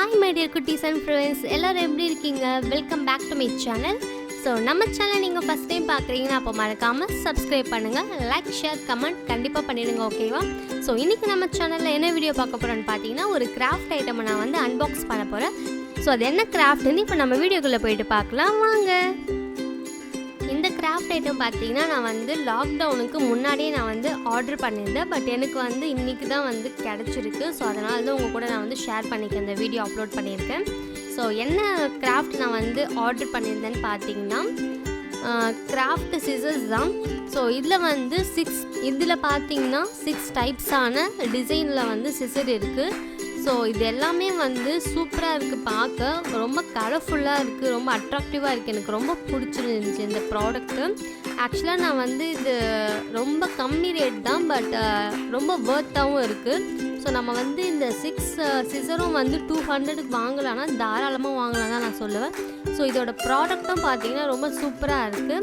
Hi my dear cuties and friends, எல்லாரும் எப்படி இருக்கீங்க? Welcome back to my channel. So நம்ம சேனல் நீங்க ஃபர்ஸ்ட் டைம் பார்க்குறீங்கன்னா அப்போ மறக்காம subscribe பண்ணுங்க, லைக் ஷேர் கமெண்ட் கண்டிப்பா பண்ணிடுங்க, ஓகேவா? ஸோ இன்னைக்கு நம்ம சேனல்ல என்ன வீடியோ பார்க்க போறோம்னு பார்த்தீங்கன்னா ஒரு கிராஃப்ட் ஐட்டம் நான் வந்து அன்பாக்ஸ் பண்ண போறேன். ஸோ அது என்ன கிராஃப்ட்னு இப்போ நம்ம வீடியோக்குள்ளே போயிட்டு பார்க்கலாம் வாங்க. இந்த கிராஃப்ட் ஐட்டம் பார்த்தீங்கன்னா நான் வந்து லாக்டவுனுக்கு முன்னாடியே நான் வந்து ஆர்டர் பண்ணியிருந்தேன். பட் எனக்கு வந்து இன்றைக்கி தான் வந்து கிடச்சிருக்கு. ஸோ அதனால தான் உங்கள் கூட நான் வந்து ஷேர் பண்ணிக்க இந்த வீடியோ அப்லோட் பண்ணியிருக்கேன். ஸோ என்ன கிராஃப்ட் நான் வந்து ஆர்டர் பண்ணியிருந்தேன்னு பார்த்தீங்கன்னா கிராஃப்ட் சிசர்ஸ் தான். ஸோ இதில் வந்து இதில் பார்த்தீங்கன்னா 6 டைப்ஸான டிசைனில் வந்து சிசர் இருக்குது. ஸோ இது எல்லாமே வந்து சூப்பராக இருக்குது, பார்க்க ரொம்ப கலர்ஃபுல்லாக இருக்குது, ரொம்ப அட்ராக்டிவாக இருக்குது. எனக்கு ரொம்ப பிடிச்சிருந்துச்சு இந்த ப்ராடக்ட்டு. ஆக்சுவலாக நான் வந்து இது ரொம்ப கம்மி ரேட் தான், பட் ரொம்ப ஒர்த்தாகவும் இருக்குது. ஸோ நம்ம வந்து இந்த 6 சிசரும் வந்து 200க்கு வாங்கலான்னா தாராளமாக வாங்கலாம் தான் நான் சொல்லுவேன். ஸோ இதோட ப்ராடக்ட்டும் பார்த்தீங்கன்னா ரொம்ப சூப்பராக இருக்குது.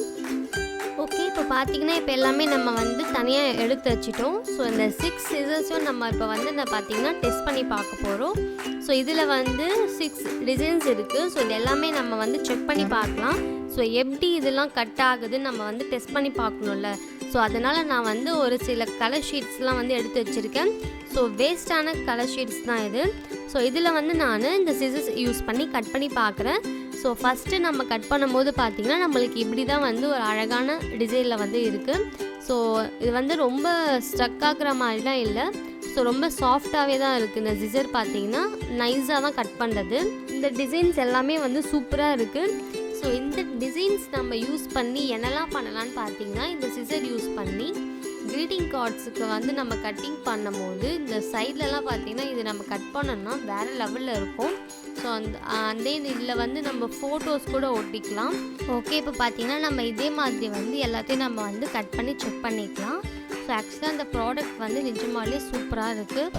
ஓகே, இப்போ பார்த்தீங்கன்னா இப்போ எல்லாமே நம்ம வந்து தனியாக எடுத்து வச்சிட்டோம். ஸோ இந்த 6 சிசர்ஸும் நம்ம இப்போ வந்து பார்த்தீங்கன்னா டெஸ்ட் பண்ணி பார்க்க போகிறோம். ஸோ இதில் வந்து 6 டிசைன்ஸ் இருக்குது. ஸோ இது எல்லாமே நம்ம வந்து செக் பண்ணி பார்க்கலாம். ஸோ எப்படி இதெல்லாம் கட் ஆகுதுன்னு நம்ம வந்து டெஸ்ட் பண்ணி பார்க்கணும்ல. ஸோ அதனால் நான் வந்து ஒரு சில கலர் ஷீட்ஸ்லாம் வந்து எடுத்து வச்சுருக்கேன். ஸோ வேஸ்ட்டான கலர் ஷீட்ஸ் தான் இது. ஸோ இதில் வந்து நான் இந்த சிசர்ஸ் யூஸ் பண்ணி கட் பண்ணி பார்க்குறேன். ஸோ ஃபஸ்ட்டு நம்ம கட் பண்ணும்போது பார்த்திங்கன்னா நம்மளுக்கு இப்படி தான் வந்து ஒரு அழகான டிசைனில் வந்து இருக்குது. ஸோ இது வந்து ரொம்ப ஸ்ட்ரக் ஆகிற மாதிரிலாம் இல்லை. ஸோ ரொம்ப சாஃப்டாகவே தான் இருக்குது. இந்த சிசர் பார்த்திங்கன்னா நைஸாக தான் கட் பண்ணுறது. இந்த டிசைன்ஸ் எல்லாமே வந்து சூப்பராக இருக்குது. ஸோ இந்த டிசைன்ஸ் நம்ம யூஸ் பண்ணி என்னெல்லாம் பண்ணலான்னு பார்த்தீங்கன்னா இந்த சிசர் யூஸ் பண்ணி க்ரீட்டிங் கார்ட்ஸுக்கு வந்து நம்ம கட்டிங் பண்ணும்போது இந்த சைட்லலாம் பார்த்திங்கன்னா இது நம்ம கட் பண்ணோம்னா வேறு லெவலில் இருக்கும். ஸோ அந்த இதில் வந்து நம்ம ஃபோட்டோஸ் கூட ஒட்டிக்கலாம். ஓகே, இப்போ பார்த்திங்கன்னா நம்ம இதே மாதிரி வந்து எல்லாத்தையும் நம்ம வந்து கட் பண்ணி செக் பண்ணிக்கலாம். ஸோ ஆக்சுவலாக அந்த ப்ராடக்ட் வந்து நிஜமாலே சூப்பராக இருக்குது.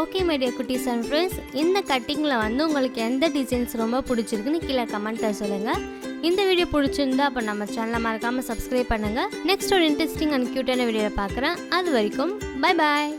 ஓகே மை டியர் குட்டீஸ் அண்ட் ஃப்ரெண்ட்ஸ், இந்த கட்டிங்கில் வந்து உங்களுக்கு எந்த டிசைன்ஸ் ரொம்ப பிடிச்சிருக்குன்னு கீழே கமெண்ட்டில் சொல்லுங்கள். இந்த வீடியோ பிடிச்சிருந்தா அப்போ நம்ம சேனலை மறக்காமல் சப்ஸ்கிரைப் பண்ணுங்கள். நெக்ஸ்ட் ஒரு இன்ட்ரெஸ்டிங் அண்ட் க்யூட்டான வீடியோவில் பார்க்குறேன். அது வரைக்கும் பை பாய்.